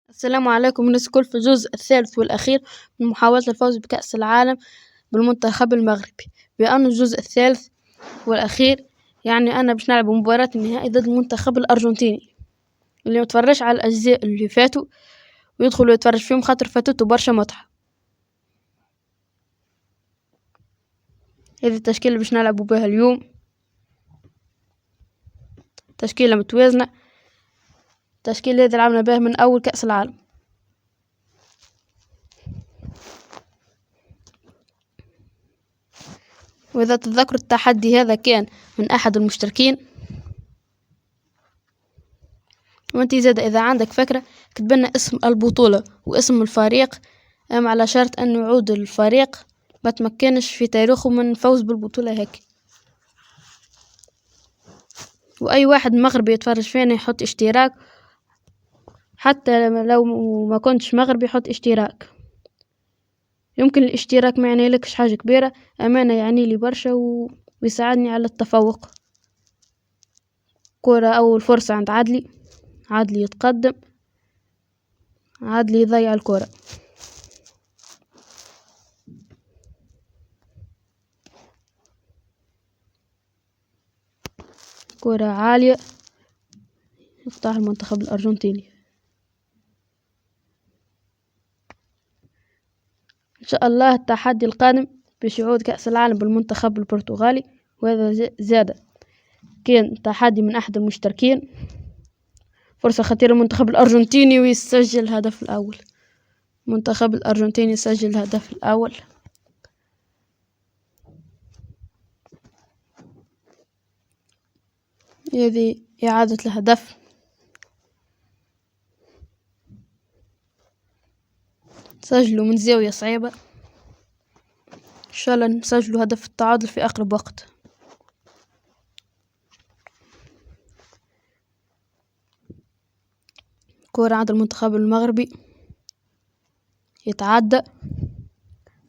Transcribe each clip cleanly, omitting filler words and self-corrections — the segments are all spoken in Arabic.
السلام عليكم. نسكن في الجزء الثالث والأخير من محاولة الفوز بكأس العالم بالمنتخب المغربي. بأن الجزء الثالث والأخير يعني أنا باش نلعب مباراة النهائي ضد المنتخب الأرجنتيني. اللي متفرجش على الأجزاء اللي فاتوا ويدخل يتفرج فيهم خاطر فاتته برشا متعة. هذه التشكيلة باش نلعبوا بها اليوم، تشكيلة متوازنة، تشكيلة هذه لعبنا بها من أول كأس العالم. وإذا تتذكروا التحدي هذا كان من أحد المشتركين. وانتي زاد إذا عندك فكرة كتبلنا اسم البطولة واسم الفريق، على شرط أن يعود الفريق ما تمكنش في تاريخه من الفوز بالبطولة هيك. وأي واحد مغربي يتفرج فينا يحط اشتراك، حتى لو ما كنتش مغربي يحط اشتراك. يمكن الاشتراك ما يعني لكش حاجة كبيرة، أمانة يعني لي برشا ويساعدني على التفوق. كرة أول فرصة عند عادلي يتقدم، عادلي يضيع الكرة. كرة عالية يقطعها المنتخب الأرجنتيني. إن شاء الله التحدي القادم باش يعود كأس العالم بالمنتخب البرتغالي، وهذا زاد كان تحدي من أحد المشتركين. فرصة خطيرة المنتخب الأرجنتيني ويسجل الهدف الأول. المنتخب الأرجنتيني يسجل الهدف الأول. هذه إعادة الهدف. سجلوا من زاوية صعيبة، إن شاء الله نسجلوا هدف التعادل في أقرب وقت. كرة عند المنتخب المغربي يتعدى،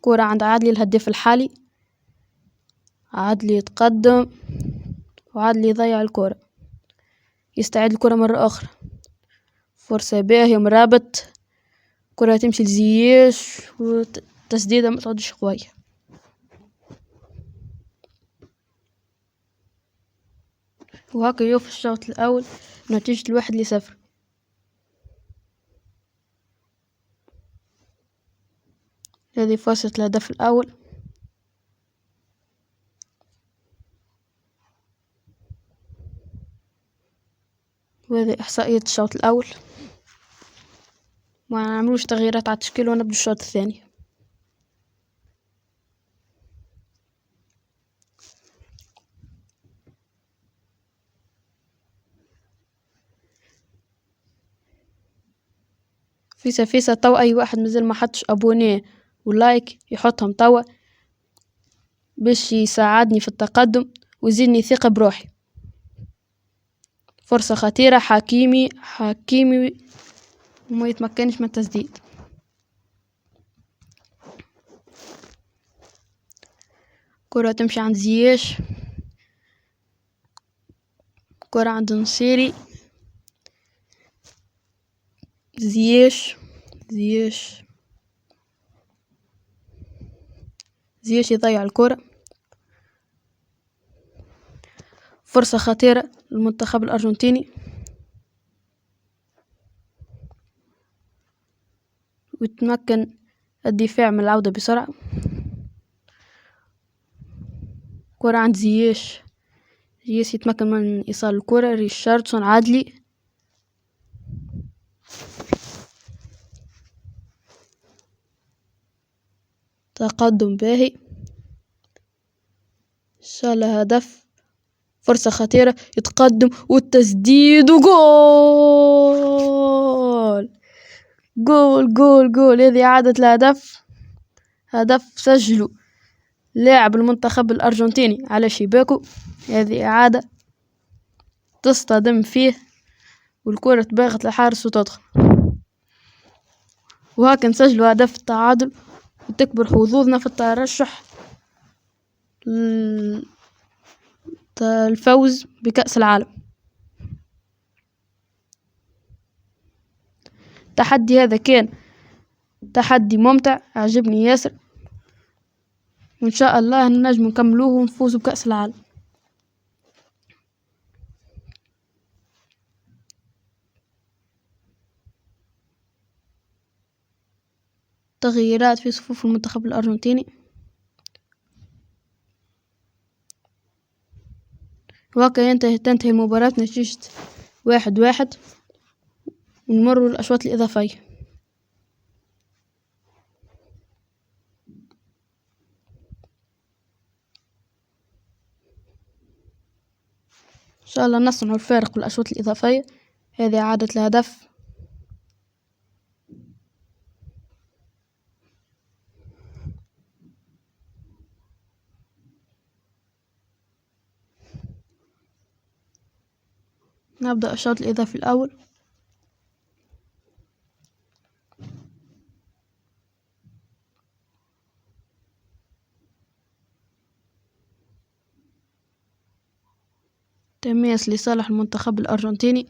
كرة عند عادلي الهداف الحالي، عادلي يتقدم وعادلي يضيع الكرة، يستعيد الكرة مرة أخرى. فرصة باهية مرابط، كرة تمشي لزياش وتسديدة ما تعودش قوية. وهكا يوفي الشوط الأول نتيجة 1-0. هذه فرصة الهدف الأول. وهذه إحصائية الشوط الأول. ما نعملوش تغييرات على التشكيل ونبدو الشوط الثاني. فيسا توا أي واحد مازال ما حطش أبونيه ولايك يحطهم توا باش يساعدني في التقدم ويزيدني ثقة بروحي. فرصة خطيرة، حكيمي وما يتمكنش من التسديد. كرة تمشي عند زياش، كرة عند نصيري، زياش يضيع الكرة. فرصة خطيرة للمنتخب الأرجنتيني، ويتمكن الدفاع من العودة بسرعة. كرة عند زياش يتمكن من إيصال الكرة. ريشاردسون عادلي، تقدم باهي، إن شاء الله هدف. فرصة خطيرة يتقدم والتسديد وجول جول جول جول. هذه إعادة الهدف، هدف سجله لاعب المنتخب الأرجنتيني على شباكه. هذه إعادة تصطدم فيه والكرة تباغت لحارس وتدخل. وهكذا نسجلوا هدف التعادل وتكبر حظوظنا في الترشح الفوز بكأس العالم. التحدي هذا كان تحدي ممتع، عجبني ياسر، وإن شاء الله نجم نكملوه ونفوزوا بكأس العالم. تغييرات في صفوف المنتخب الأرجنتيني. وهكا تنتهي المباراة بنتيجة 1-1، ونمروا للأشواط الإضافية. إن شاء الله نصنع الفارق بالأشواط الإضافية. هذه إعادة الهدف. نبدأ الشوط الإضافي الأول. تميز لصالح المنتخب الأرجنتيني.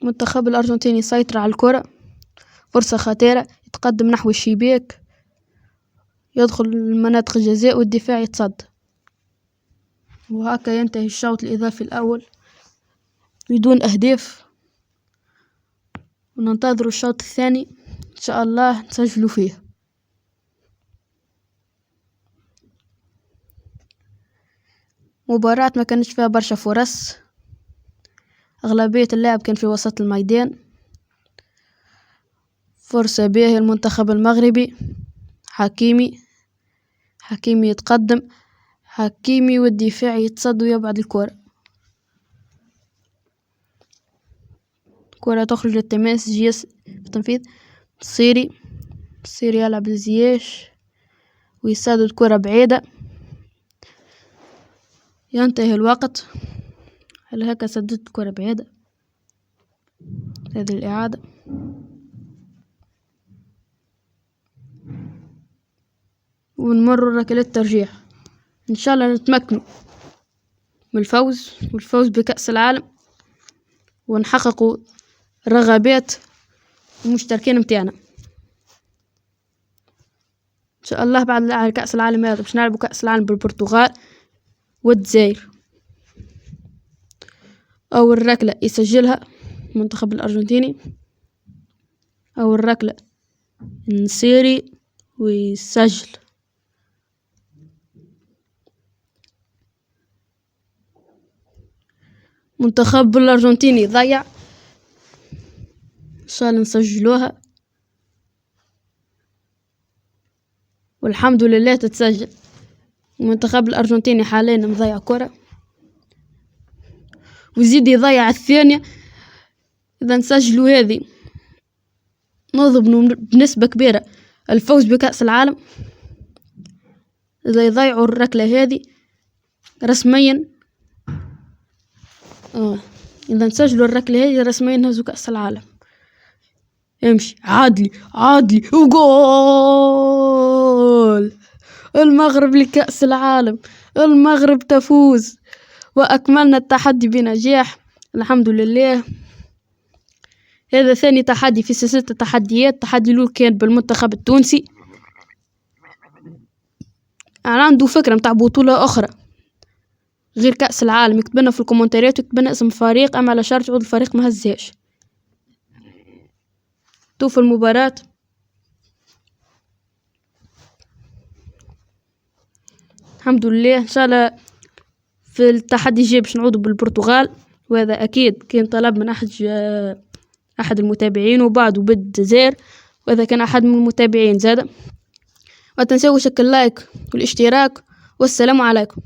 المنتخب الأرجنتيني يسيطر على الكرة، فرصة خطيرة، يتقدم نحو الشباك، يدخل مناطق الجزاء والدفاع يتصد. وهكا ينتهي الشوط الإضافي الأول بدون أهداف، وننتظر الشوط الثاني إن شاء الله نسجلوا فيه. مباراة ما كانش فيها برشا فرص، أغلبية اللعب كان في وسط الميدان. فرصة باهية المنتخب المغربي، حكيمي يتقدم، حكيمي والدفاع يتصد ويبعد الكرة. كرة تخرج للتماس، جياس بالتنفيذ، الصيري يلعب لزياش ويسدد الكرة بعيدة. ينتهي الوقت. هل هكا سددت كرة بعيدة؟ هذه الإعادة. ونمر ركلات الترجيح. إن شاء الله نتمكنوا من والفوز بكأس العالم، ونحققوا رغبات المشتركين متاعنا. إن شاء الله بعد كأس العالم هذا باش نلعبوا كأس العالم بالبرتغال والجزائر. أول ركلة يسجلها المنتخب الأرجنتيني، أول ركلة النصيري ويسجل. منتخب الأرجنتيني ضيع، إن شاء الله نسجلوها والحمد لله تتسجل. المنتخب الأرجنتيني حاليا مضيع كرة ويزيد يضيع الثانية. إذا نسجلوا هذه نضمن بنسبة كبيرة الفوز بكأس العالم. إذا يضيعوا الركلة هذه رسميا، إذا نسجلوا الركلة هذه رسميا نهزوا كأس العالم. امشي عادلي وجول المغرب لكأس العالم. المغرب تفوز وأكملنا التحدي بنجاح الحمد لله. هذا ثاني تحدي في سلسلة التحديات. التحدي الأول كان بالمنتخب التونسي. أنا عنده فكرة متاع بطولة أخرى غير كأس العالم، يكتبنا في الكومنتات ويكتبنا اسم الفريق، أما على شرط عضو الفريق ما هزاش. توفى المباراة. الحمد لله. إن شاء الله في التحدي الجاي باش نعودوا بالبرتغال، وهذا أكيد كان طلب من أحد المتابعين، وبعده بالجزائر، وهذا كان أحد من المتابعين زاد. ولا تنسوا شكل لايك والاشتراك، والسلام عليكم.